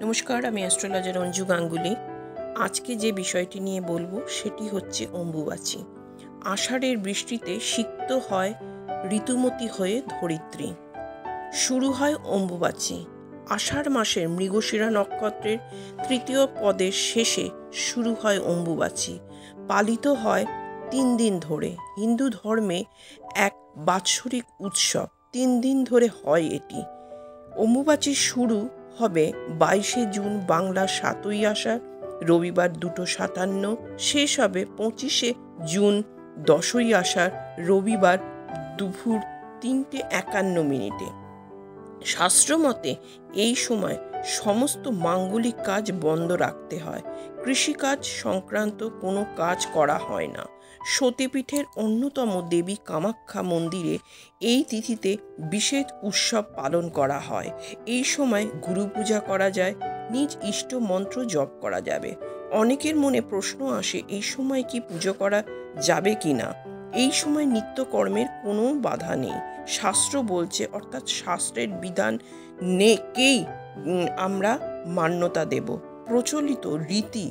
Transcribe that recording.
নমস্কার, আমি অ্যাস্ট্রোলজার অঞ্জু গাঙ্গুলি। আজকে যে বিষয়টি নিয়ে বলবো সেটি হচ্ছে অম্বুবাচী। আষাঢ়ের বৃষ্টিতে সিক্ত হয় ঋতুমতী হয়ে ধরিত্রী। শুরু হয় অম্বুবাচী। আষাঢ় মাসের মৃগশিরা নক্ষত্রের তৃতীয় পদের শেষে শুরু হয় অম্বুবাচী। পালিত হয় 3 দিন ধরে। হিন্দু ধর্মে এক বাৎসরিক উৎসব। 3 দিন ধরে হয় এটি। অম্বুবাচী শুরু হবে 22শে জুন বাংলা 7ই আষাঢ় রবিবার 2:57, শেষ হবে 25শে জুন 10ই আষাঢ় রবিবার দুপুর 3:51। শাস্ত্রমতে এই সময় সমস্ত মাঙ্গলিক কাজ বন্ধ রাখতে হয়। কৃষিকাজ সংক্রান্ত কোনো কাজ করা হয় না। সতীপীঠের অন্যতম দেবী কামাখ্যা মন্দিরে এই তিথিতে বিশেষ উৎসব পালন করা হয়। এই সময় গুরু পূজা করা যায়, নিজ ইষ্ট মন্ত্র জপ করা যাবে। অনেকের মনে প্রশ্ন আসে, এই সময় কি পুজো করা যাবে কি না? এই সময় নিত্যকর্মের কোনো বাধা নেই। শাস্ত্র বলছে, অর্থাৎ শাস্ত্রের বিধান নেকেই আমরা মান্যতা দেব। প্রচলিত রীতি